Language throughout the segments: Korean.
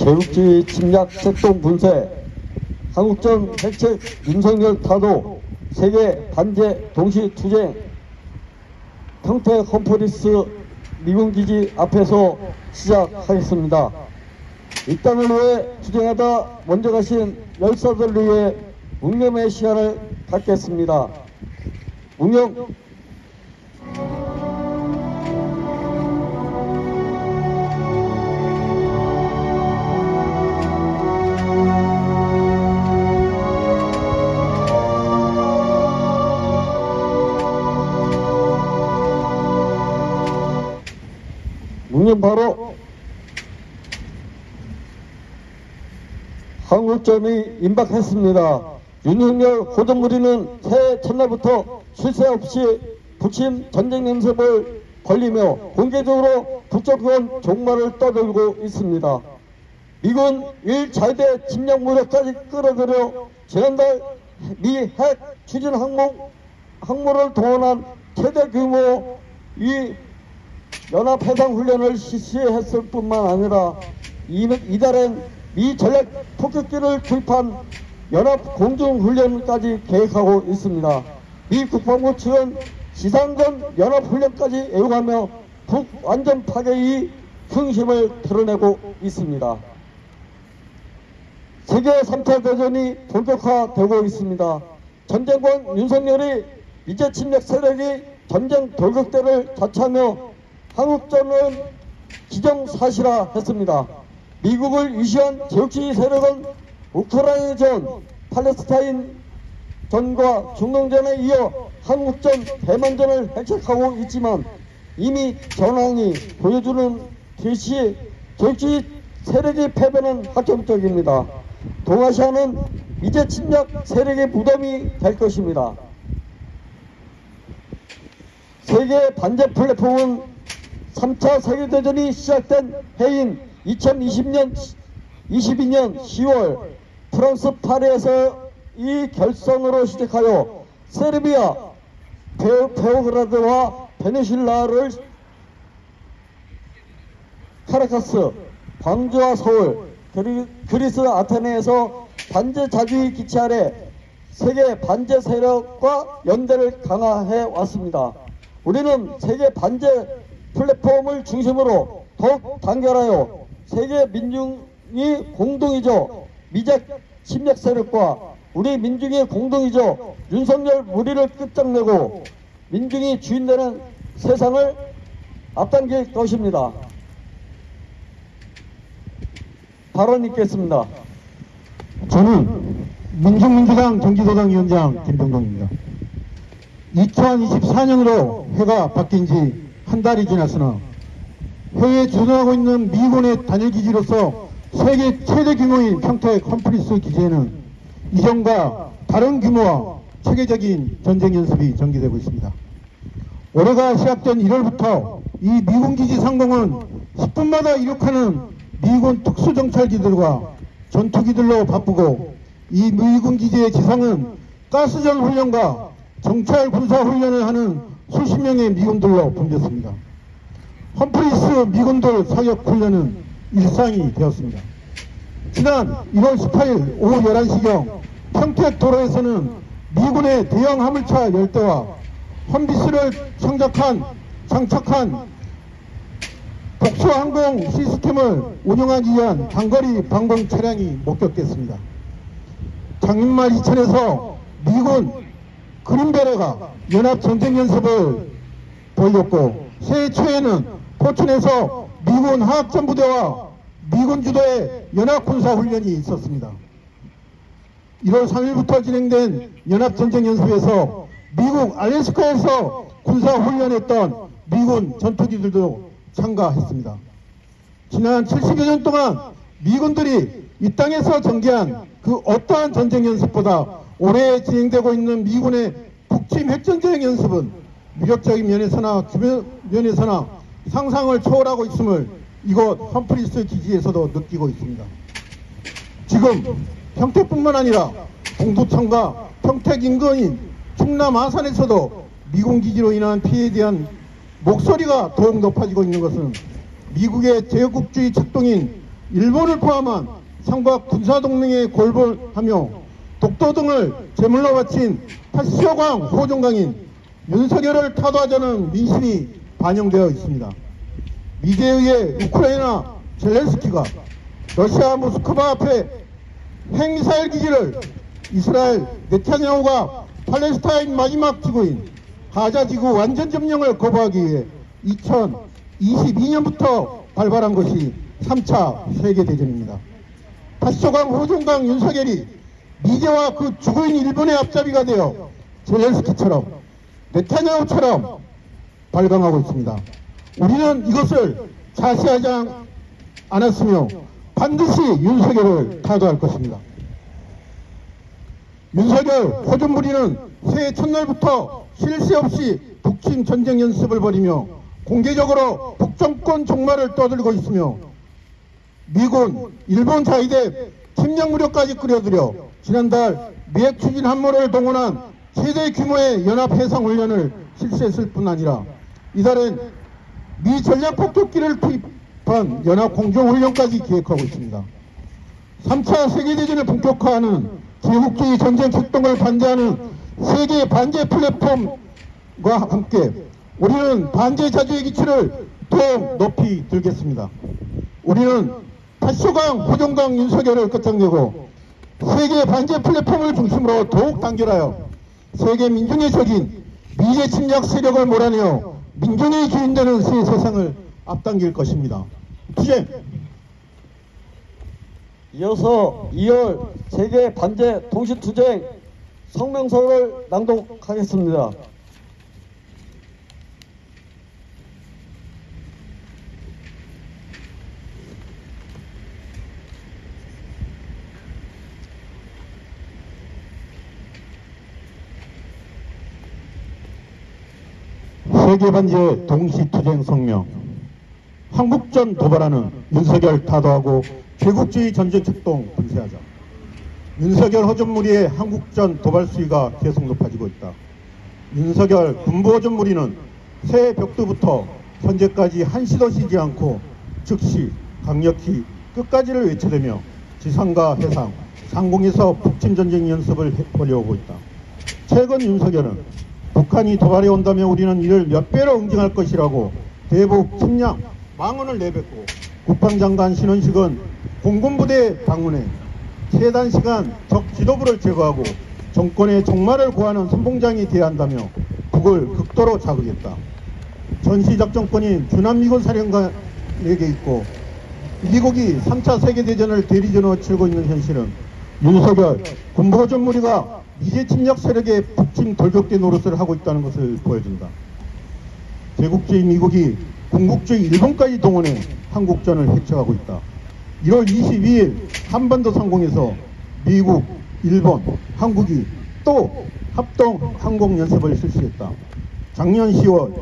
제국주의 침략 책동 분쇄, 한국전 핵책 윤석열 타도, 세계 반제 동시 투쟁, 평택 험프리스 미군기지 앞에서 시작하겠습니다. 이 땅을 위해 투쟁하다 먼저 가신 열사들을 위해 묵념의 시간을 갖겠습니다. 묵념. 묵념 바로 한국전이 임박했습니다. 윤석열 호동무리는 새해 첫날부터 쉴 새 없이 부침 전쟁 연습을 벌리며 공개적으로 북쪽권 종말을 떠들고 있습니다. 미군 1자위대 침략 무력까지 끌어들여 지난달 미 핵 추진 항모를 동원한 최대 규모 이 연합해상훈련을 실시했을 뿐만 아니라 이달엔 미 전략 폭격기를 투입한 연합공중훈련까지 계획하고 있습니다. 미 국방부 측은 지상전 연합훈련까지 애용하며 북완전 파괴의 흉심을 드러내고 있습니다. 세계 3차 대전이 본격화되고 있습니다. 전쟁권 윤석열이 미제 침략 세력이 전쟁 돌격대를 자처하며 한국전을 기정사실화했습니다. 미국을 위시한 제국주의 세력은 우크라이나 전, 팔레스타인 전과 중동전에 이어 한국전, 대만전을 핵책하고 있지만 이미 전황이 보여주는 듯이 제국주의 세력의 패배는 확정적입니다. 동아시아는 미제 침략 세력의 무덤이 될 것입니다. 세계 반제 플랫폼은 3차 세계대전이 시작된 해인 2022년 10월 프랑스 파리에서 이 결성으로 시작하여 세르비아, 베오그라드와 베네수엘라를 카라카스, 광주와 서울, 그리스 아테네에서 반제 자주의 기치 아래 세계 반제 세력과 연대를 강화해 왔습니다. 우리는 세계 반제 플랫폼을 중심으로 더욱 단결하여 세계 민중이 공동이죠 미제 침략 세력과 우리 민중의 공동이죠 윤석열 무리를 끝장내고 민중이 주인되는 세상을 앞당길 것입니다. 발언 있겠습니다. 저는 민중민주당 경기도당위원장 김병동입니다. 2024년으로 해가 바뀐 지 한 달이 지났으나 해외에 주둔하고 있는 미군의 단일기지로서 세계 최대 규모인 평택 험프리스 기지에는 이전과 다른 규모와 체계적인 전쟁 연습이 전개되고 있습니다. 올해가 시작된 1월부터 이 미군 기지 상공은 10분마다 이륙하는 미군 특수정찰기들과 전투기들로 바쁘고 이 미군 기지의 지상은 가스전 훈련과 정찰 군사 훈련을 하는 수십 명의 미군들로 붐볐습니다. 험프리스 미군들 사격 훈련은 일상이 되었습니다. 지난 1월 18일 오후 11시경 평택 도로에서는 미군의 대형 화물차 열대와 험비스를 장착한 복수항공 시스템을 운영하기 위한 단거리 방공 차량이 목격됐습니다. 장윤말 이천에서 미군 그린베레가 연합 전쟁 연습을 벌였고 새해 초에는 포천에서 미군 화학전부대와 미군 주도의 연합 군사 훈련이 있었습니다. 1월 3일부터 진행된 연합 전쟁 연습에서 미국 알래스카에서 군사 훈련했던 미군 전투기들도 참가했습니다. 지난 70여 년 동안 미군들이 이 땅에서 전개한 그 어떠한 전쟁 연습보다 올해 진행되고 있는 미군의 북침 핵전쟁 연습은 위력적인 면에서나 주변 면에서나 상상을 초월하고 있음을 이곳 험프리스 기지에서도 느끼고 있습니다. 지금 평택뿐만 아니라 동두천과 평택 인근인 충남 아산에서도 미군 기지로 인한 피해에 대한 목소리가 더욱 높아지고 있는 것은 미국의 제국주의 책동인 일본을 포함한 삼각 군사동맹에 골몰하며 독도 등을 제물로 바친 파시여광 호종강인 윤석열을 타도하자는 민심이 반영되어 있습니다. 미제에 의해 우크라이나 젤렌스키가 러시아 모스크바 앞에 핵미사일 기지를 이스라엘 네타냐후가 팔레스타인 마지막 지구인 가자 지구 완전 점령을 거부하기 위해 2022년부터 발발한 것이 3차 세계대전입니다. 파시초강 호종강 윤석열이 미제와 그 죽어인 일본의 앞잡이가 되어 젤렌스키처럼 네타냐후처럼 발광하고 있습니다. 우리는 이것을 자시하지 않았으며 반드시 윤석열을 타도할 것입니다. 윤석열 호전부리는 새해 첫날부터 쉴 새 없이 북침 전쟁 연습을 벌이며 공개적으로 북정권 종말을 떠들고 있으며 미군, 일본 자위대 침략 무력까지 끌어들여 지난달 미핵 추진 함모를 동원한 최대 규모의 연합 해상 훈련을 실시했을 뿐 아니라 이달엔 미 전략폭격기를 투입한 연합 공정훈련까지 기획하고 있습니다. 3차 세계대전을 본격화하는 제국주의 전쟁 격동을 반대하는 세계 반제 플랫폼과 함께 우리는 반제 자주의 기치를 더욱 높이 들겠습니다. 우리는 파쇼강, 호종강, 윤석열을 끝장내고 세계 반제 플랫폼을 중심으로 더욱 단결하여 세계 민중의 적인 미제 침략 세력을 몰아내어 민중의 주인되는 새 세상을 앞당길 것입니다. 투쟁! 이어서 2월 세계 반제 동시투쟁 성명서를 낭독하겠습니다. 세계반제 동시투쟁 성명. 한국전 도발하는 윤석열 타도하고 제국주의 전쟁策동 분쇄하자. 윤석열 허전무리의 한국전 도발 수위가 계속 높아지고 있다. 윤석열 군부 허전무리는 새해 벽두부터 현재까지 한시도 쉬지 않고 즉시 강력히 끝까지를 외쳐대며 지상과 해상, 상공에서 북침 전쟁 연습을 벌여오고 있다. 최근 윤석열은 북한이 도발해 온다면 우리는 이를 몇 배로 응징할 것이라고 대북 침략 망언을 내뱉고 국방장관 신원식은 공군부대 방문해 최단시간 적 지도부를 제거하고 정권의 종말을 구하는 선봉장이 돼야 한다며 북을 극도로 자극했다. 전시작전권이 주남미군 사령관에게 있고 미국이 3차 세계대전을 대리전으로 치르고 있는 현실은 윤석열 군부전무리가 미제 침략 세력의 북침 돌격대 노릇을 하고 있다는 것을 보여준다. 제국주의 미국이 군국주의 일본까지 동원해 한국전을 해쳐가고 있다. 1월 22일 한반도 상공에서 미국, 일본, 한국이 또 합동 항공 연습을 실시했다. 작년 10월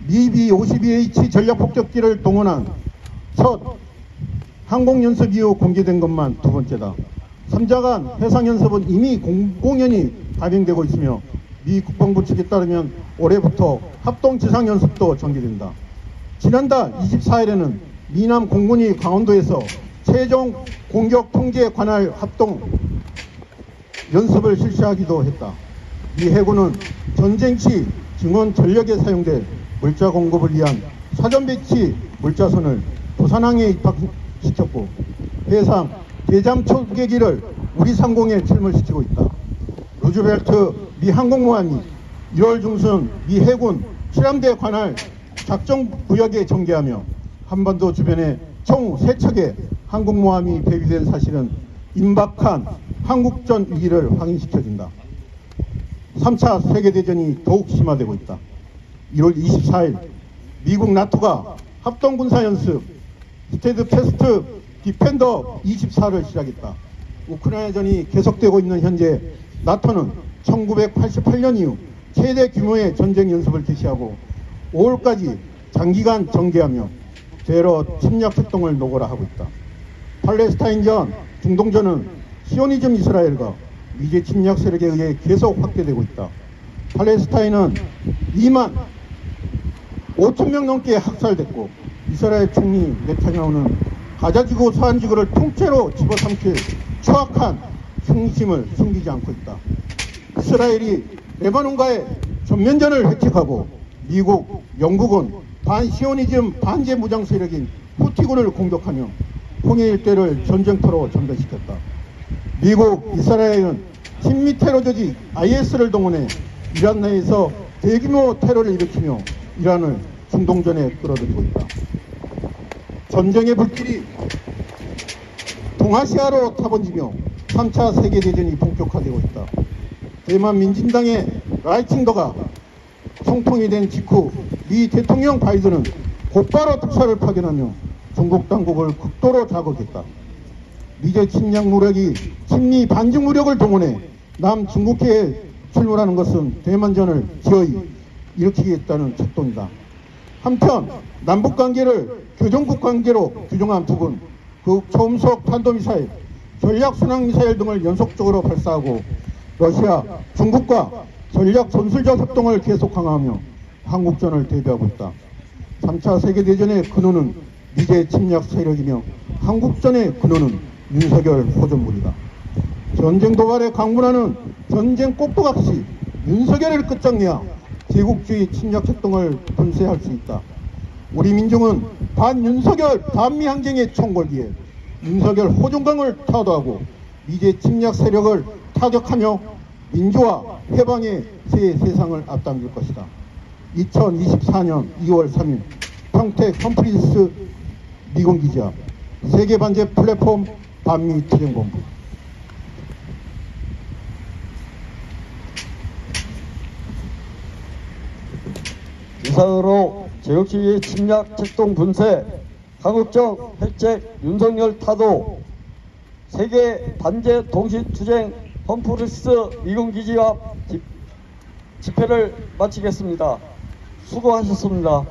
미 B-52H 전략폭격기를 동원한 첫 항공 연습 이후 공개된 것만 두 번째다. 3자 간 해상연습은 이미 공공연히 발행되고 있으며 미 국방부 측에 따르면 올해부터 합동 지상연습도 전개된다. 지난달 24일에는 미남 공군이 강원도에서 최종 공격 통제 관할 합동 연습을 실시하기도 했다. 미 해군은 전쟁 시 증원 전력에 사용될 물자 공급을 위한 사전 배치 물자선을 부산항에 입항시켰고 해상 대잠 초계기를 우리 상공에 출몰시키고 있다. 루즈벨트 미 항공모함이 1월 중순 미 해군 칠함대 관할 작전구역에 전개하며 한반도 주변에 총 3척의 항공모함이 배비된 사실은 임박한 한국전 위기를 확인시켜준다. 3차 세계대전이 더욱 심화되고 있다. 1월 24일 미국 나토가 합동군사연습 스테드 패스트 디펜더 24를 시작했다. 우크라이나전이 계속되고 있는 현재 나토는 1988년 이후 최대 규모의 전쟁 연습을 개시하고 5월까지 장기간 전개하며 제로 침략 활동을 노골화하고 있다. 팔레스타인전, 중동전은 시오니즘 이스라엘과 미제 침략 세력에 의해 계속 확대되고 있다. 팔레스타인은 2만 5천 명 넘게 학살됐고 이스라엘 총리 네타냐후는 가자지구 서한지구를 통째로 집어삼킬 추악한 흉심을 숨기지 않고 있다. 이스라엘이 레바논과의 전면전을 획책하고 미국, 영국은 반시오니즘 반제 무장 세력인 후티군을 공격하며 홍해 일대를 전쟁터로 전배시켰다. 미국, 이스라엘은 친미 테러 조직 IS를 동원해 이란 내에서 대규모 테러를 일으키며 이란을 중동전에 끌어들이고 있다. 전쟁의 불길이 동아시아로 타번지며 3차 세계대전이 본격화되고 있다. 대만 민진당의 라이칭더가 총통이 된 직후 미 대통령 바이든은 곧바로 특사를 파견하며 중국 당국을 극도로 자극했다. 미제 침략 무력이 친미 반중 무력을 동원해 남중국해에 출몰하는 것은 대만전을 기어이 일으키겠다는 작동이다. 한편 남북관계를 교정국 관계로 규정한 북은 극초음속 탄도미사일, 전략순항미사일 등을 연속적으로 발사하고 러시아, 중국과 전략전술적 협동을 계속 강화하며 한국전을 대비하고 있다. 3차 세계대전의 근원은 미제 침략 세력이며 한국전의 근원은 윤석열 호전물이다. 전쟁 도발에 강분하는 전쟁 꼭두각시 윤석열을 끝장내야 제국주의 침략 활동을 분쇄할 수 있다. 우리 민중은 반윤석열 반미항쟁의 총궐기에 윤석열 호종강을 타도하고 미제 침략 세력을 타격하며 민주화 해방의 새 세상을 앞당길 것이다. 2024년 2월 3일 평택 컴프리스 미군기지 앞 세계반제 플랫폼 반미투쟁본부. 이상으로 제국주의 침략 책동 분쇄, 한국정 획책 윤석열 타도, 세계 반제 동시투쟁 험프리스 미군기지 앞 집회를 마치겠습니다. 수고하셨습니다.